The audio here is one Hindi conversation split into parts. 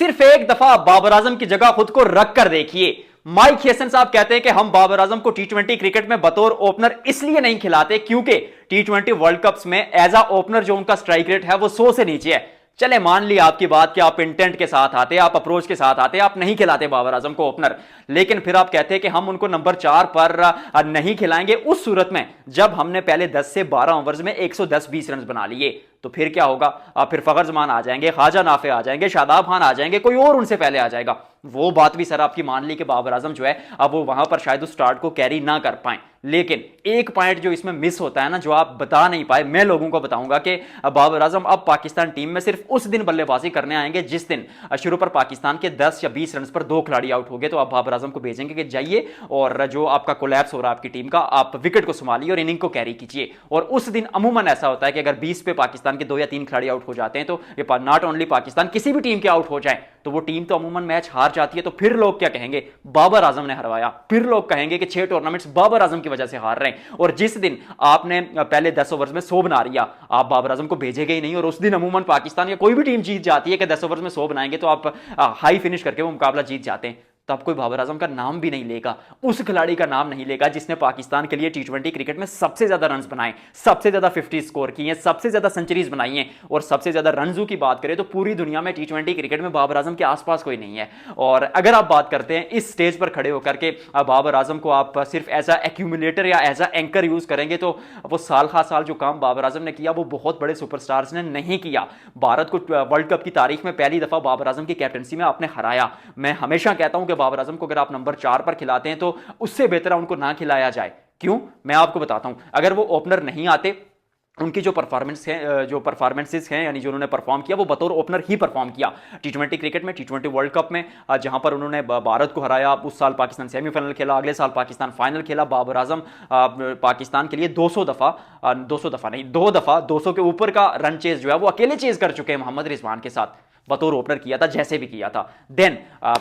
सिर्फ एक दफा बाबर आजम की जगह खुद को रख कर देखिए। माइक हेसन साहब कहते हैं कि हम बाबर आजम को टी20 क्रिकेट में बतौर ओपनर इसलिए नहीं खिलाते क्योंकि टी20 वर्ल्ड कप्स में एज अ ओपनर जो उनका स्ट्राइक रेट है वो 100 से नीचे है। चले मान लिया आपकी बात कि आप इंटेंट के साथ आते, आप अप्रोच के साथ आते, आप नहीं खिलाते बाबर आजम को ओपनर, लेकिन फिर आप कहते हैं कि हम उनको नंबर 4 पर नहीं खिलाएंगे उस सूरत में जब हमने पहले 10 से 12 ओवर्स में 110-20 रन बना लिए। तो फिर क्या होगा? फिर फखर जमान आ जाएंगे, ख्वाजा नाफे आ जाएंगे, शादाब खान आ जाएंगे, कोई और उनसे पहले आ जाएगा। वो बात भी सर आपकी मान ली कि बाबर आजम जो है अब वो वहां पर शायद उस स्टार्ट को कैरी ना कर पाए, लेकिन एक पॉइंट जो इसमें मिस होता है ना, जो आप बता नहीं पाए, मैं लोगों को बताऊंगा कि बाबर आजम अब पाकिस्तान टीम में सिर्फ उस दिन बल्लेबाजी करने आएंगे जिस दिन शुरू पर पाकिस्तान के 10 या 20 रन पर 2 खिलाड़ी आउट हो गए, तो आप बाबर आजम को भेजेंगे कि जाइए और जो आपका कोलैप्स हो रहा है आपकी टीम का, आप विकेट को संभालिए और इनिंग को कैरी कीजिए। और उस दिन अमूमन ऐसा होता है कि अगर 20 पे पाकिस्तान के 2 या 3 खिलाड़ी आउट हो जाते हैं, तो ये नॉट ओनली पाकिस्तान, किसी भी टीम के आउट हो जाए तो वो टीम तो अमूमन मैच हार जाती है। तो फिर लोग क्या कहेंगे? बाबर आजम ने हरवाया। फिर लोग कहेंगे कि 6 टूर्नामेंट्स बाबर आजम की वजह से हार रहे हैं। और जिस दिन आपने पहले 10 ओवर्स में 100 बना लिया, आप बाबर आजम को भेजेंगे ही नहीं, और उस दिन अमूमन पाकिस्तान या कोई भी टीम जीत जाती है कि 10 ओवर्स में 100 बनाएंगे तो आप हाई फिनिश करके वो मुकाबला जीत जाते हैं। तब कोई बाबर आजम का नाम भी नहीं लेगा, उस खिलाड़ी का नाम नहीं लेगा जिसने पाकिस्तान के लिए टी20 क्रिकेट में सबसे ज्यादा रन्स बनाए, सबसे ज्यादा 50 स्कोर किए, सबसे ज्यादा सेंचुरीज बनाई हैं, और सबसे ज्यादा रन्सों की बात करें तो पूरी दुनिया में टी20 क्रिकेट में बाबर आजम के आसपास कोई नहीं है। और अगर आप बात करते हैं इस स्टेज पर खड़े होकर के बाबर आजम को आप सिर्फ एज अ एक्यूमुलेटर या एज अ एंकर यूज करेंगे, तो वो साल खा साल जो काम बाबर आजम ने किया वो बहुत बड़े सुपरस्टार्स ने नहीं किया। भारत को वर्ल्ड कप की तारीख में पहली दफा बाबर आजम की कैप्टनसी में आपने हराया। मैं हमेशा कहता हूं कि बाबर आजम को अगर आप नंबर 4 पर खिलाते हैं तो उससे बेहतर उनको ना खिलाया जाए। क्यों? मैं आपको बताता हूं। अगर वो ओपनर नहीं आते, उनकी जो परफॉर्मेंस है, जो परफॉर्मेंसेस हैं, यानी जो उन्होंने परफॉर्म किया वो बतौर ओपनर ही परफॉर्म किया टी20 क्रिकेट में, टी20 वर्ल्ड कप में, जहां पर उन्होंने भारत को हराया। उस साल पाकिस्तान सेमीफाइनल खेला, अगले साल पाकिस्तान फाइनल खेला। बाबर आजम पाकिस्तान के लिए 200 दफा 200 दफा नहीं, 2 दफा 200 के ऊपर का रन चेज जो है वो अकेले चेज कर चुके हैं मोहम्मद रिजवान के साथ, बतौर ओपनर किया था जैसे भी किया था। देन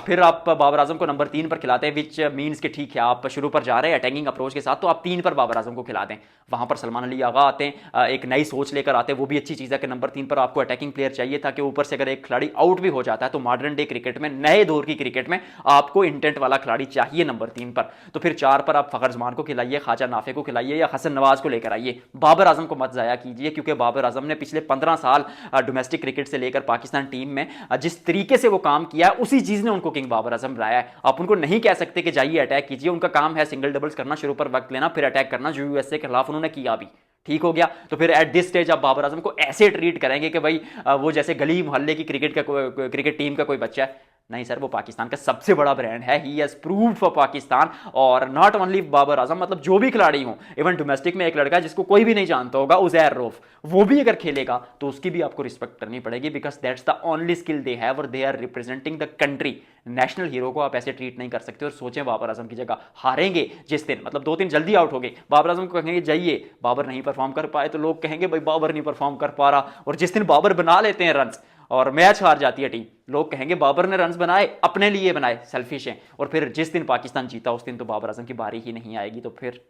फिर आप बाबर आजम को नंबर 3 पर खिलाते हैं, विच मीन्स कि ठीक है आप शुरू पर जा रहे हैं अटैकिंग अप्रोच के साथ, तो आप 3 पर बाबर आजम को खिला दें। वहां पर सलमान अली आगा आते हैं, एक नई सोच लेकर आते हैं, वो भी अच्छी चीज़ है कि नंबर 3 पर आपको अटैकिंग प्लेयर चाहिए था कि ऊपर से अगर एक खिलाड़ी आउट भी हो जाता है तो मॉडर्न डे क्रिकेट में, नए दौर की क्रिकेट में आपको इंटेंट वाला खिलाड़ी चाहिए नंबर 3 पर। तो फिर 4 पर आप फखर जमान को खिलाइए, ख्वाजा नाफे को खिलाइए या हसन नवाज को लेकर आइए। बाबर आजम को मत जाया कीजिए, क्योंकि बाबर आजम ने पिछले 15 साल डोमेस्टिक क्रिकेट से लेकर पाकिस्तान टीम में जिस तरीके से वो काम किया है, उसी चीज ने उनको किंग बाबर आजम बनाया है। आप उनको नहीं कह सकते कि जाइए अटैक कीजिए, उनका काम है सिंगल डबल्स करना, शुरू पर वक्त लेना, फिर अटैक करना, जो यूएसए के खिलाफ उन्होंने किया भी। ठीक हो गया? तो फिर एट दिस स्टेज आप बाबर आजम को ऐसे ट्रीट करेंगे कि भाई वो जैसे गली मोहल्ले की क्रिकेट टीम का कोई बच्चा है। नहीं सर, वो पाकिस्तान का सबसे बड़ा ब्रांड है, he has proved for Pakistan. और नॉट ओनली बाबर आजम, मतलब जो भी खिलाड़ी हो, इवन डोमेस्टिक में एक लड़का है जिसको कोई भी नहीं जानता होगा, उजैर रऊफ, वो भी अगर खेलेगा तो उसकी भी आपको रिस्पेक्ट करनी पड़ेगी, because that's the only skill they have or they are representing the country. National hero को आप ऐसे ट्रीट नहीं कर सकते। और सोचें बाबर आजम की जगह हारेंगे जिस दिन, मतलब 2-3 जल्दी आउट हो गए, बाबर आजम को कहेंगे जाइए, बाबर नहीं परफॉर्म कर पाए तो लोग कहेंगे भाई बाबर नहीं परफॉर्म कर पा रहा। और जिस दिन बाबर बना लेते हैं रन्स और मैच हार जाती है टीम, लोग कहेंगे बाबर ने रन्स बनाए, अपने लिए बनाए, सेल्फिश हैं। और फिर जिस दिन पाकिस्तान जीता उस दिन तो बाबर आजम की बारी ही नहीं आएगी। तो फिर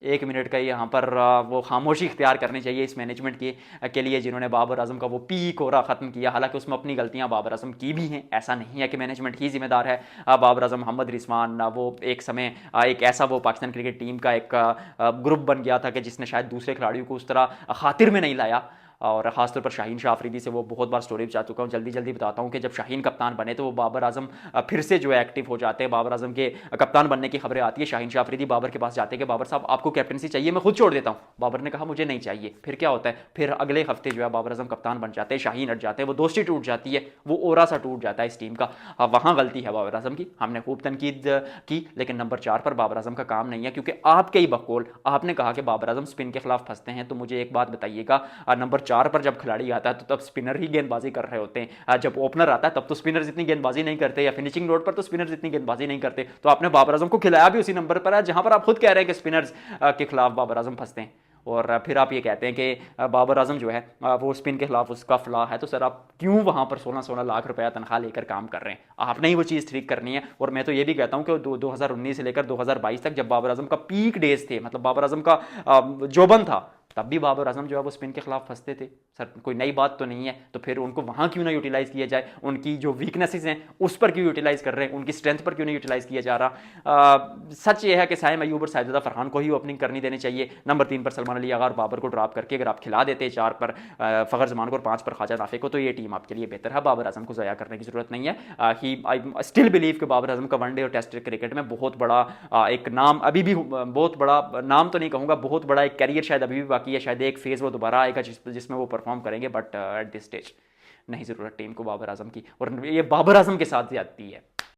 1 मिनट का यहाँ पर वो खामोशी इख्तियार करनी चाहिए इस मैनेजमेंट के लिए जिन्होंने बाबर आजम का वो पीक ओरा ख़त्म किया। हालांकि उसमें अपनी गलतियाँ बाबर आजम की भी हैं, ऐसा नहीं है कि मैनेजमेंट ही जिम्मेदार है। बाबर आजम, मोहम्मद रिजवान, वो एक समय एक ऐसा वो पाकिस्तान क्रिकेट टीम का एक ग्रुप बन गया था कि जिसने शायद दूसरे खिलाड़ियों को उस तरह खातिर में नहीं लाया। और ख़ासतौर पर शाहीन शाह अफरीदी से वो बहुत बार स्टोरी बता चुका हूँ, जल्दी जल्दी बताता हूँ कि जब शाहीन कप्तान बने तो वो बाबर आजम फिर से जो है एक्टिव हो जाते हैं। बाबर आजम के कप्तान बनने की खबरें आती है, शाहीन शाह अफरीदी बाबर के पास जाते हैं कि बाबर साहब आपको कैप्टनसी चाहिए, मैं खुद छोड़ देता हूँ। बाबर ने कहा मुझे नहीं चाहिए। फिर क्या होता है, फिर अगले हफ्ते जो है बाबर आजम कप्तान बन जाते हैं, शाहीन हट जाते हैं, वो दोस्ती टूट जाती है, वो ओरा सा टूट जाता है इस टीम का। वहाँ गलती है बाबर आजम की, हमने खूब तनकीद की, लेकिन नंबर 4 पर बाबर आजम का काम नहीं है, क्योंकि आपके ही बकौल आपने कहा कि बाबर आजम स्पिन के खिलाफ फंसते हैं। तो मुझे एक बात बताइएगा, नंबर 4 पर जब खिलाड़ी आता है तो तब स्पिनर ही गेंदबाजी कर रहे होते हैं, जब ओपनर आता है तब तो स्पिनर्स इतनी गेंदबाजी नहीं करते, या फिनिशिंग नोट पर तो स्पिनर्स इतनी गेंदबाजी नहीं करते। तो आपने बाबर आजम को खिलाया भी उसी नंबर पर है जहां पर आप खुद कह रहे हैं कि स्पिनर्स के खिलाफ बाबर आजम फंसते हैं। और फिर आप ये कहते हैं कि बाबर आजम जो है वो स्पिन के खिलाफ उसका फला है। तो सर आप क्यों वहां पर 16-16 लाख रुपया तनख्वाह लेकर काम कर रहे हैं? आपने ही वो चीज़ ठीक करनी है। और मैं तो ये भी कहता हूं कि 2019 से लेकर 2022 तक जब बाबर आजम का पीक डेज थे, मतलब बाबर आजम का जोबन था, तब भी बाबर आजम जो है वो स्पिन के खिलाफ फंसते थे। सर कोई नई बात तो नहीं है, तो फिर उनको वहाँ क्यों ना यूटिलाइज़ किया जाए, उनकी जो वीकनेसेस हैं उस पर क्यों यूटिलाइज़ कर रहे हैं, उनकी स्ट्रेंथ पर क्यों नहीं यूटिलाइज़ किया जा रहा। सच ये है कि साइम अयूब और साजिदा फरहान को ही ओपनिंग करनी देनी चाहिए। नंबर 3 पर सलमान अली आगा और बाबर को ड्रॉप करके अगर आप खिला देते 4 पर फ़खर जमान को और 5 पर ख्वाजा नाफे को, तो ये टीम आपके लिए बेहतर है। बाबर आजम को ज़ाया करने की ज़रूरत नहीं है। ही आई स्टिल बिलीव कि बाबर आजम का वनडे और टेस्ट क्रिकेट में बहुत बड़ा एक नाम अभी भी, बहुत बड़ा नाम तो नहीं कहूँगा, बहुत बड़ा एक कैरियर शायद अभी भी बाकी है। शायद एक फेज़ वो दोबारा आएगा जिसमें वो परफॉर्म करेंगे, बट एट दिस स्टेज नहीं ज़रूरत टीम को बाबर आजम की, और ये बाबर आजम के साथ ज्यादती है।